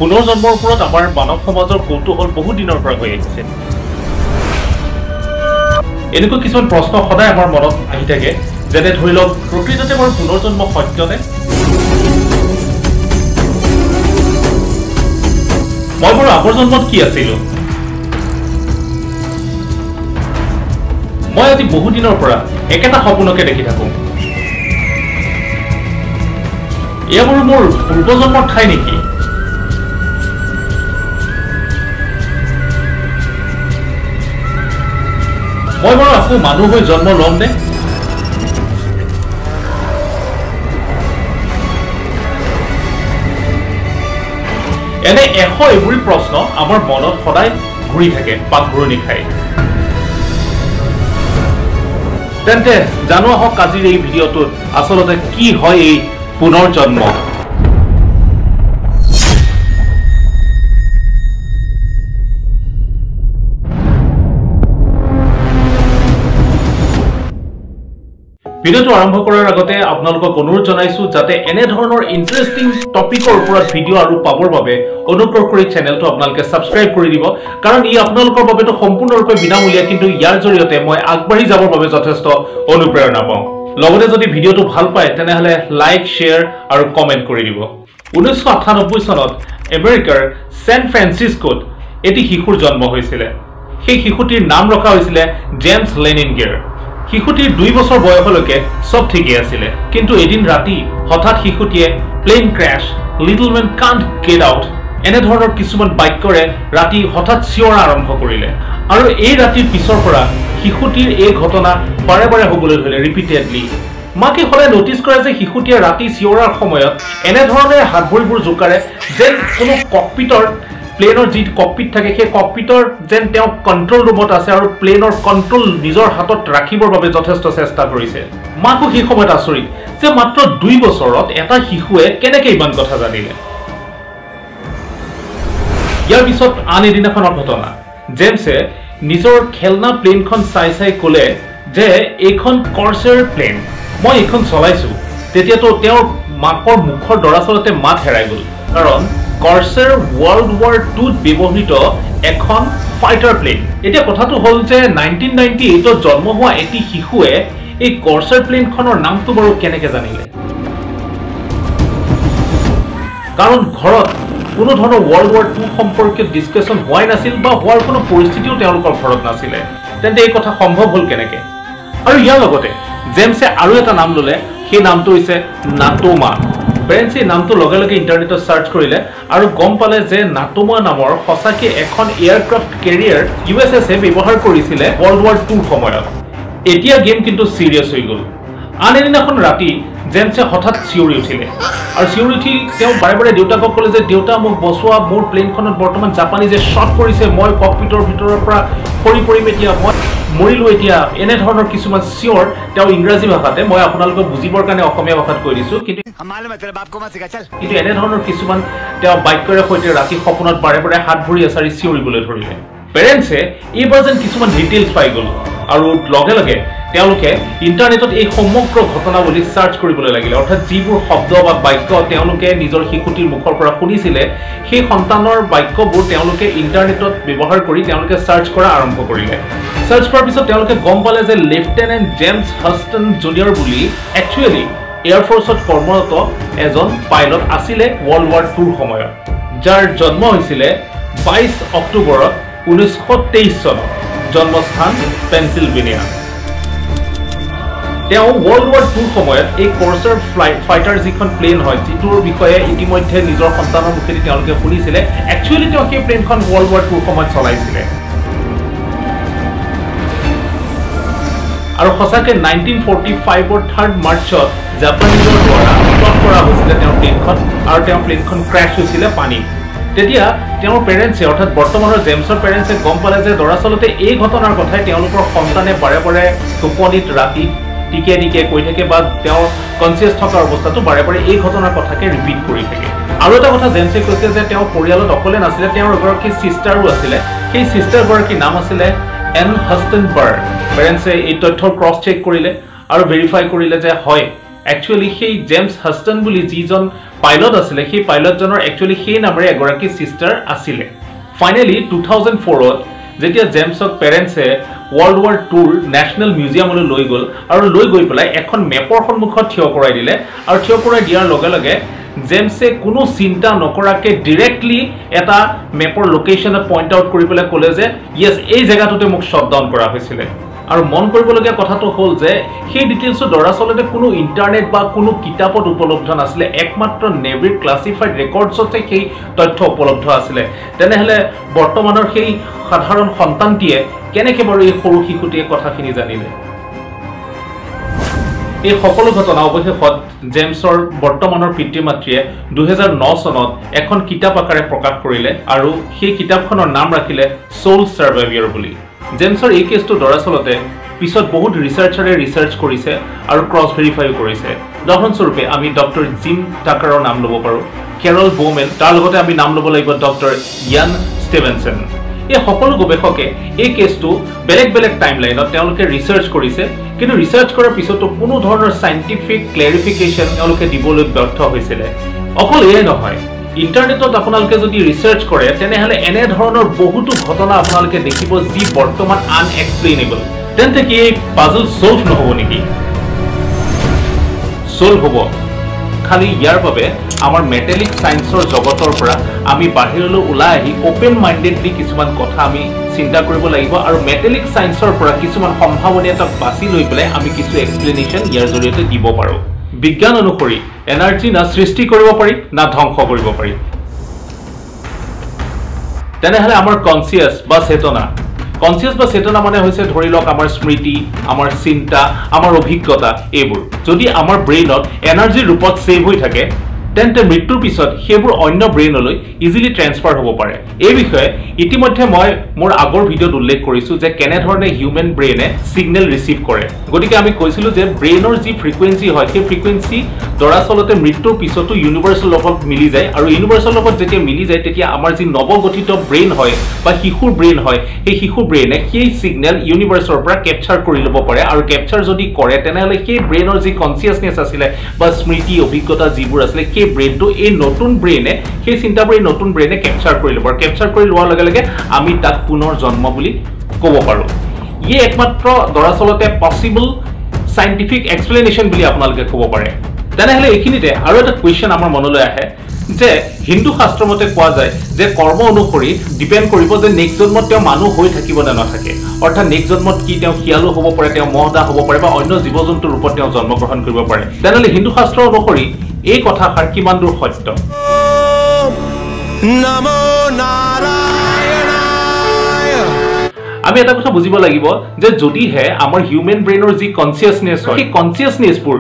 পুনৰ্জন্মৰ ওপৰত আমাৰ মানৱ সমাজৰ কৌতূহল বহু দিনৰ পৰা হৈ আহিছে। এনেকুৱা কিছুমান প্ৰশ্ন সদায় আমাৰ মনত আহি থাকে, যেনে ধৰি লওক প্ৰকৃততে আমাৰ পুনৰ্জন্ম সত্যনে? মই মোৰ আগৰ জন্মত কি আছিলো? মই আজি বহু দিনৰ পৰা একেটা সপোনকে দেখি থাকো। এয়া বাৰু মোৰ পূৰ্বজন্মৰ ঠাই নেকি? মই বাৰু আকৌ মানুহ হৈ জন্ম ল'ম নে? এনে এইবোৰী প্ৰশ্ন আমাৰ মনত সদায় ঘূৰি থাকে, পাকঘূৰণি খায়। তেন্তে জানো আহক আজিৰ এই ভিডিঅ'টোত আচলতে কি হয় এই পুনৰ্জন্ম। ভিডিঅ'টো আৰম্ভ কৰাৰ আগতে আপোনালোকক অনুৰোধ জনাইছো যাতে এনে ধৰণৰ ইন্টাৰেষ্টিং টপিকৰ ওপৰত ভিডিঅ' আৰু পাবৰ বাবে অনুগ্ৰহ কৰি চেনেলটো আপোনালোকে সাবস্ক্ৰাইব কৰি দিব, কাৰণ ই আপোনালোকৰ বাবেতো সম্পূৰ্ণৰূপে বিনামূলীয়া, কিন্তু ইয়াৰ জৰিয়তে মই আগবাঢ়ি যাবৰ বাবে যথেষ্ট অনুপ্ৰেৰণা পাওঁ। লগতে যদি ভিডিঅ'টো ভাল পায় তেনেহলে লাইক, শ্বেয়াৰ আৰু কমেন্ট কৰি দিব। 1998 চনত আমেৰিকাৰ ছেন ফ্ৰান্সিস্কোত এটি শিশুৰ জন্ম হৈছিল। সেই শিশুটিৰ নাম ৰখা হৈছিল জেমছ লেনিনগেৰ। শিশুটিৰ 2 বছৰ বয়সলৈকে সব ঠিকই আছিল, কিন্তু এদিন ৰাতি হঠাৎ শিশুটিয়ে plane crash, little men can't get out এনে ধৰণৰ কিছুমান বাক্যৰে ৰাতি হঠাৎ চিঞৰা আৰম্ভ কৰিলে। আৰু এই ৰাতিৰ পিছৰ পৰা শিশুটিৰ এই ঘটনা বাৰে বাৰে হ'বলৈ ধৰিলে, ৰিপিটেডলি। মাকে সদায় নটিচ কৰে যে শিশুটিয়ে ৰাতি চিঞৰাৰ সময়ত এনে ধৰণে হাত ভৰিবোৰ জোকাৰে যেন কোনো ককপিটৰ প্লেনৰ যি ককপিট থাকে সেই ককপিটৰ যেন তেওঁ কন্ট্ৰল ৰুমত আছে আৰু প্লেনৰ কন্ট্ৰল নিজৰ হাতত ৰাখিবৰ বাবে যথেষ্ট চেষ্টা কৰিছে। মাকো সেই সময়ত আচৰিত যে মাত্ৰ 2 বছৰত এটা শিশুৱে কেনেকৈ ইমান কথা জানিলে। ইয়াৰ পিছত আন এদিনাখনৰ ঘটনা, জেমছে নিজৰ খেলনা প্লেনখন চাই ক'লে যে এইখন কৰ্চেৰ প্লেন, মই এইখন চলাইছো। তেতিয়াতো তেওঁৰ মাকৰ মুখৰ দৰাচলতে মাত হেৰাই গ'ল, কাৰণ কৰ্চেৰ ৱৰ্ল্ড ৱাৰ 2ত ব্যৱহৃত এখন ফাইটাৰ প্লেন। এতিয়া কথাটো হ'ল যে 1998ত জন্ম হোৱা এটি শিশুৱে এই কৰ্চেৰ প্লেনখনৰ নামটো বাৰু কেনেকৈ জানিলে? কাৰণ ঘৰত কোনো ধৰণৰ ৱৰ্ল্ড ৱাৰ 2 সম্পৰ্কীয় ডিছকাশ্যন হোৱাই নাছিল বা হোৱাৰ কোনো পৰিস্থিতিও তেওঁলোকৰ ঘৰত নাছিলে। তেন্তে এই কথা সম্ভৱ হ'ল কেনেকৈ? আৰু ইয়াৰ লগতে জেমছে আৰু এটা নাম ল'লে, সেই নামটো হৈছে নাটোমা। পেৰেণ্টছে নামটো লগে লগে ইণ্টাৰনেটত চাৰ্চ কৰিলে আৰু গম পালে যে নাটোমা নামৰ সঁচাকৈ এখন এয়াৰক্ৰাফ্ট কেৰিয়াৰ USA ব্যৱহাৰ কৰিছিলে ৱৰ্ল্ড ৱাৰ 2ৰ সময়ত। এতিয়া গেম কিন্তু চিৰিয়াছ হৈ গ'ল। আন এদিনাখন ৰাতি জেমছে হঠাৎ চিঞৰি উঠিলে, আৰু চিঞৰি উঠি তেওঁ বাৰে বাৰে দেউতাকক ক'লে যে দেউতা মোক বচোৱা, মোৰ প্লেনখনত বৰ্তমান জাপানীজে শ্বট কৰিছে, মই ককপিটৰ ভিতৰৰ পৰা সৰি পৰিম, এতিয়া মই মৰিলো। এতিয়া এনে ধৰণৰ কিছুমান চিঞৰ তেওঁ ইংৰাজী ভাষাতে, মই আপোনালোকক বুজিবৰ কাৰণে অসমীয়া ভাষাত কৈ দিছো, কিন্তু এনে ধৰণৰ কিছুমান তেওঁ বাক্যৰে সৈতে ৰাতি সপোনত বাৰে বাৰে হাত ভৰি এচাৰি চিঞৰিবলৈ ধৰিলে। পেৰেণ্টছে এইবাৰ যেন কিছুমান ডিটেইলছ পাই গ'ল আৰু লগে লগে তেওঁলোকে ইণ্টাৰনেটত এই সমগ্ৰ ঘটনাৱলী চাৰ্চ কৰিবলৈ লাগিলে। অৰ্থাৎ যিবোৰ শব্দ বা বাক্য তেওঁলোকে নিজৰ শিশুটিৰ মুখৰ পৰা শুনিছিলে, সেই সন্তানৰ বাক্যবোৰ তেওঁলোকে ইণ্টাৰনেটত ব্যৱহাৰ কৰি তেওঁলোকে চাৰ্চ কৰা আৰম্ভ কৰিলে। চাৰ্চ কৰাৰ পিছত তেওঁলোকে গম পালে যে লেফটেনেণ্ট জেমছ হাছটন জুনিয়ৰ বুলি একচুৱেলি এয়াৰফ'ৰ্চত কৰ্মৰত এজন পাইলট আছিলে ৱৰ্ল্ড ৱাৰ 2ৰ সময়ত, যাৰ জন্ম হৈছিলে 22 অক্টোবৰত 1923 চনত, জন্মস্থান পেনচিলভেনিয়া। তেওঁ ৱৰ্ল্ড ৱাৰ 2ৰ সময়ত এই কৰ্চেৰ ফাইটাৰ যিখন প্লেন হয়, যিটোৰ বিষয়ে ইতিমধ্যে নিজৰ সন্তানৰ মুখেদি তেওঁলোকে শুনিছিলে, একচুৱেলি তেওঁ সেই প্লেনখন ৱৰ্ল্ড ৱাৰ 2ৰ সময়ত চলাইছিলে। আৰু সঁচাকৈ 1945ৰ 3rd মাৰ্চত জাপানীজৰ দ্বাৰা শ্বট কৰা হৈছিলে তেওঁৰ প্লেনখন, আৰু তেওঁৰ প্লেনখন ক্ৰেছ হৈছিলে পানীত। তেতিয়া তেওঁৰ পেৰেণ্টছে, অৰ্থাৎ বৰ্তমানৰ জেমছৰ পেৰেণ্টছে গম পালে যে দৰাচলতে এই ঘটনাৰ কথাই তেওঁলোকৰ সন্তানে বাৰে বাৰে টোপনিত ৰাতি টিকে টিকে কৈ থাকে, বা তেওঁৰ কনচিয়াছ থকাৰ অৱস্থাটো বাৰে বাৰে এই ঘটনাৰ কথাকে ৰিপিট কৰি থাকে। আৰু এটা কথা জেমছে কৈছে যে তেওঁৰ পৰিয়ালত অকলে নাছিলে, তেওঁৰ এগৰাকী ছিষ্টাৰো আছিলে। সেই ছিষ্টাৰগৰাকীৰ নাম আছিলে এন হাছটন বাৰ্ড। পেৰেণ্টছে এই তথ্যৰ ক্ৰছ চেক কৰিলে আৰু ভেৰিফাই কৰিলে যে হয়, একচুৱেলি সেই জেমছ হাছটন বুলি যিজন পাইলট আছিলে সেই পাইলটজনৰ একচুৱেলি সেই নামেৰে এগৰাকী সিস্টাৰ আছিলে ফাইনেলি 2004ত যেতিয়া জেমছক পেৰেন্টছে ওয়াৰ্ল্ড ওয়াৰ 2 নেশনাল মিউজিয়ামলৈ লৈ গ'ল আৰু লৈ গৈ পেলাই এখন মেপৰ সন্মুখত থিয় কৰাই দিলে আৰু থিয় কৰাই দিয়াৰ লগে লগে জেমছে কোনো চিন্তা নকৰাকে ডাইৰেক্টলি এটা মেপৰ লোকেশনত পইণ্ট আউট কৰি পেলাই ক'লে যে ইয়েস এই জায়গাটোতে মোক শটডাউন কৰা হৈছিল আৰু মন কৰিবলগীয়া কথাটো হ'ল যে সেই ডিটেইলছটো দৰাচলতে কোনো ইন্টাৰনেট বা কোনো কিতাপত উপলব্ধ নাছিলে একমাত্ৰ নেভিৰ ক্লাসিফাইড ৰেকৰ্ডছতে সেই তথ্য উপলব্ধ আছিলে তেনেহলে বৰ্তমানৰ সেই সাধাৰণ সন্তানটিয়ে কেনেকৈ বাৰু এই সৰু শিশুটিয়ে কথাখিনি জানিলে এই সকলো ঘটনা অৱশেষত জেমছৰ বৰ্তমানৰ পিতৃ-মাতৃয়ে 2009 চনত এখন কিতাপ আকাৰে প্ৰকাশ কৰিলে আৰু সেই কিতাপখনৰ নাম ৰাখিলে সোল সাৰ্ভাইভাৰ বুলি জেমছৰ এই কেছটো দৰাচলতে পিছত বহুত ৰিসাৰ্চাৰে ৰিসাৰ্চ কৰিছে আৰু ক্ৰছ ভেৰিফাইও কৰিছে উদাহৰণস্বৰূপে আমি ডক্টৰ জিম টাকাৰৰ নাম ল'ব পাৰোঁ কেৰল বোমেন তাৰ লগতে আমি নাম ল'ব লাগিব ডক্টৰ ইয়ান ষ্টিভেনসন এই সকলো গৱেষকে এই কেছটো বেলেগ বেলেগ টাইমলাইনত তেওঁলোকে ৰিসাৰ্চ কৰিছে কিন্তু ৰিসাৰ্চ কৰাৰ পিছতো কোনো ধৰণৰ সাইন্টিফিক ক্লেৰিফিকেশন তেওঁলোকে দিবলৈ ব্যৰ্থ হৈছিল অকল এয়ে নহয় ইন্টাৰনেটত আপোনালোকে যদি ৰিসাৰ্চ কৰে তেনেহলে এনে ধৰণৰ বহুতো ঘটনা আপোনালোকে দেখিব যি বৰ্তমান আনএক্সপ্লেইনেবল তেন্তে কি এই পাজল সলভ নহব নেকি সলভ হ'ব খালি ইয়াৰ বাবে আমাৰ মেটেলিক সায়েন্সৰ জগতৰ পৰা আমি বাহিৰলৈ ওলাই আহি ওপেন মাইন্ডেডলি কিছুমান কথা আমি চিন্তা কৰিব লাগিব আৰু মেটেলিক সায়েন্সৰ পৰা কিছুমান সম্ভাৱনীয়তা বাছি লৈ পেলাই আমি কিছু এক্সপ্লেনেশন ইয়াৰ জৰিয়তে দিব পাৰো বিজ্ঞান অনুসৰি এনাৰ্জি না সৃষ্টি কৰিব পাৰি না ধ্বংস কৰিব পাৰি তেনেহলে আমাৰ কনসিয়াস বা চেতনা কনসিয়াস বা চেতনা মানে হৈছে ধৰি লওক আমাৰ স্মৃতি আমাৰ চিন্তা আমাৰ অভিজ্ঞতা এইবোৰ যদি আমাৰ ব্ৰেইনত এনাৰ্জি ৰূপত সেভ হৈ থাকে তেন্তে মৃত্যুৰ পিছত সেইবোৰ অন্য ব্ৰেইনলৈ ইজিলি ট্ৰান্সফাৰ হ'ব পাৰে এই বিষয়ে ইতিমধ্যে মই মোৰ আগৰ ভিডিঅ'ত উল্লেখ কৰিছো যে কেনে ধৰণে হিউম্যান ব্ৰেইনে সিগনেল ৰিসিভ কৰে গতিকে আমি কৈছিলো যে ব্ৰেইনৰ যি ফ্ৰিকুৱেন্সি হয় সেই ফ্ৰিকুৱেন্সি দৰাচলতে মৃত্যুৰ পিছতো ইউনিভাৰ্সেল লগত মিলি যায় আৰু ইউনিভাৰ্সেল লগত যেতিয়া মিলি যায় তেতিয়া আমাৰ যি নৱগঠিত ব্ৰেইন হয় বা শিশুৰ ব্ৰেইন হয় সেই শিশুৰ ব্ৰেইনে সেই সিগনেল ইউনিভাৰ্সৰ পৰা ক্যাপচাৰ কৰি ল'ব পাৰে আৰু ক্যাপচাৰ যদি কৰে তেনেহলে সেই ব্ৰেইনৰ যি কনসিয়াসনেস আছিল বা স্মৃতি অভিজ্ঞতা যিবোৰ আছিল সেই ব্ৰেইনটো এই নতুন ব্ৰেইনে সেই চিন্তাবোৰ এই নতুন ব্ৰেইনে ক্যাপচাৰ কৰি ল'ব আৰু ক্যাপচাৰ কৰি লোৱাৰ লগে লগে আমি তাক পুনৰ জন্ম বুলি ক'ব পাৰো ই একমাত্ৰ দৰাচলতে পসিবল সাইন্টিফিক এক্সপ্লেনেশন বুলি আপোনালোকে ক'ব পাৰে তেনেহলে এইখিনিতে আৰু এটা কোৱেশ্চন আমাৰ মনলৈ আহে যে হিন্দু শাস্ত্ৰ মতে কোৱা যায় যে কৰ্ম অনুসৰি ডিপেন্ড কৰিব যে নেক্সট জন্মত তেওঁ মানুহ হৈ থাকিব না নাথাকে অৰ্থাৎ নেক্সট জন্মত কি তেওঁ খিয়ালো হ'ব পাৰে তেওঁ মহদা হ'ব পাৰে বা অন্য জীৱ-জন্তুৰ ৰূপত তেওঁ জন্মগ্ৰহণ কৰিব পাৰে তেনেহলে হিন্দু শাস্ত্ৰ অনুসৰি এই কথাষাৰ কিমান দূৰ সত্য নমো নাৰায়ণায় আমি এটা কথা বুজিব লাগিব যে যদিহে আমাৰ হিউম্যান ব্ৰেইনৰ যি কনসিয়াসনেস হয় সেই কনসিয়াসনেসবোৰ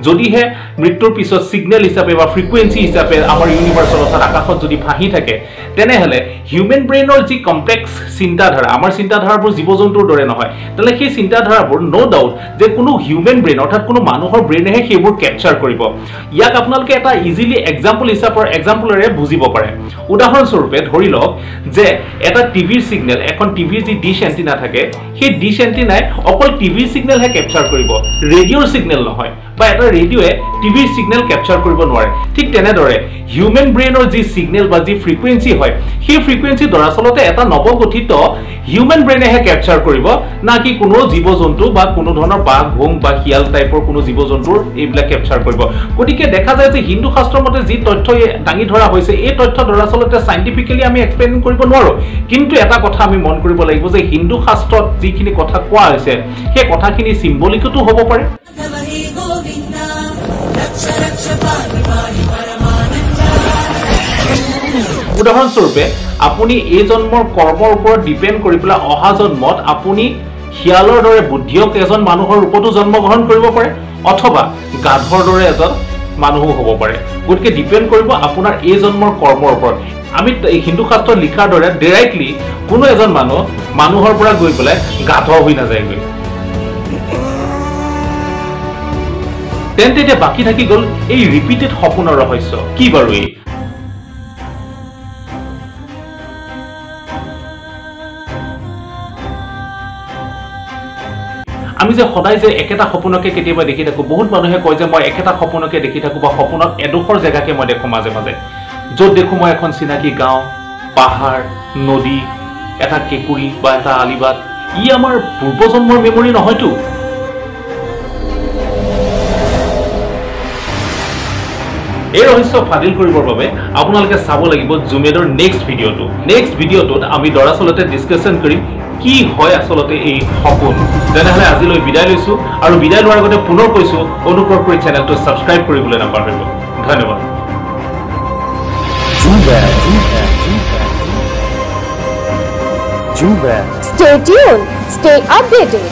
যদিহে মৃত্যুৰ পিছত সিগনেল হিচাপে বা ফ্ৰিকুৱেন্সি হিচাপে আমাৰ ইউনিভাৰ্সৰ অৰ্থাৎ আকাশত যদি ভাহি থাকে তেনেহলে হিউম্যান ব্ৰেইনৰ যি কমপ্লেক্স চিন্তাধাৰা আমাৰ চিন্তাধাৰাবোৰ জীৱ-জন্তুৰ দৰে নহয় তেলে সেই চিন্তাধাৰাবোৰ নো ডাউট যে কোনো হিউম্যান ব্ৰেইন অৰ্থাৎ কোনো মানুহৰ ব্ৰেইনেহে সেইবোৰ ক্যাপচাৰ কৰিব ইয়াক আপোনালোকে এটা ইজিলি এক্সাম্পলৰে বুজিব পাৰে উদাহৰণস্বৰূপে ধৰি লওক যে এটা টিভিৰ সিগনেল এখন টিভিৰ যি ডিশ এন্টিনা থাকে সেই ডিশ এন্টিনাই অকল টিভিৰ সিগনেলহে ক্যাপচাৰ কৰিব ৰেডিঅ'ৰ সিগনেল নহয় বা এটা ৰেডিঅ'য়ে টিভিৰ সিগনেল ক্যাপচাৰ কৰিব নোৱাৰে ঠিক তেনেদৰে হিউম্যান ব্ৰেইনৰ যি সিগনেল বা যি ফ্ৰিকুৱেন্সি হয় সেই ফ্ৰিকুৱেন্সি দৰাচলতে এটা নৱগঠিত হিউম্যান ব্ৰেইনেহে ক্যাপচাৰ কৰিব না কি কোনো জীৱ-জন্তু বা কোনো ধৰণৰ বাঘ ভোং বা শিয়াল টাইপৰ কোনো জীৱ-জন্তুৰ এইবিলাক ক্যাপচাৰ কৰিব গতিকে দেখা যায় যে হিন্দু শাস্ত্ৰৰ মতে যি তথ্য দাঙি ধৰা হৈছে এই তথ্য দৰাচলতে সাইন্টিফিক্যালি আমি এক্সপ্লেইন কৰিব নোৱাৰো কিন্তু এটা কথা আমি মন কৰিব লাগিব যে হিন্দু শাস্ত্ৰত যিখিনি কথা কোৱা হৈছে সেই কথাখিনি সিম্বলিকটো হ'ব পাৰে উদাহৰণস্বৰূপে আপুনি এই জন্মৰ কৰ্মৰ ওপৰত ডিপেন্ড কৰি পেলাই অহা জন্মত আপুনি শিয়ালৰ দৰে বুদ্ধিয়ক এজন মানুহৰ ৰূপতো জন্মগ্ৰহণ কৰিব পাৰে অথবা গাধৰ দৰে এজন মানুহ হ'ব পাৰে গতিকে ডিপেন্ড কৰিব আপোনাৰ এই জন্মৰ কৰ্মৰ ওপৰত আমি হিন্দু শাস্ত্ৰত লিখাৰ দৰে ডাইৰেক্টলি কোনো এজন মানুহৰ পৰা গৈ পেলাই গাধ হৈ নাযায়গৈ তেন্তে এতিয়া বাকী থাকি গ'ল এই ৰিপিটেড সপোনৰ ৰহস্য কি বাৰু এই আমি যে সদায় যে একেটা সপোনকে কেতিয়াবা দেখি থাকোঁ, বহুত মানুহে কয় যে মই একেটা সপোনকে দেখি থাকোঁ বা সপোনত এডোখৰ জেগাকে মই দেখোঁ মাজে মাজে, য'ত দেখোঁ মই এখন চিনাকি গাঁও, পাহাৰ, নদী, এটা কেঁকুৰি বা এটা আলিবাট। ই আমাৰ পূৰ্বজন্মৰ মেমৰি নহয়তো। এই ৰহস্য ফাদিল কৰিবৰ বাবে আপোনালোকে চাব লাগিব জুমেদৰ নেক্সট ভিডিঅ'টো। নেক্সট ভিডিঅ'টোত আমি দৰাচলতে ডিছকাশ্যন কৰিম কি হয় আচলতে এই সপোন। তেনেহ'লে আজিলৈ বিদায় লৈছোঁ, আৰু বিদায় লোৱাৰ আগতে পুনৰ কৈছোঁ অনুগ্ৰহ কৰি চেনেলটো ছাবস্ক্ৰাইব কৰিবলৈ নাপাহৰিব। ধন্যবাদ। Stay tuned, stay updated.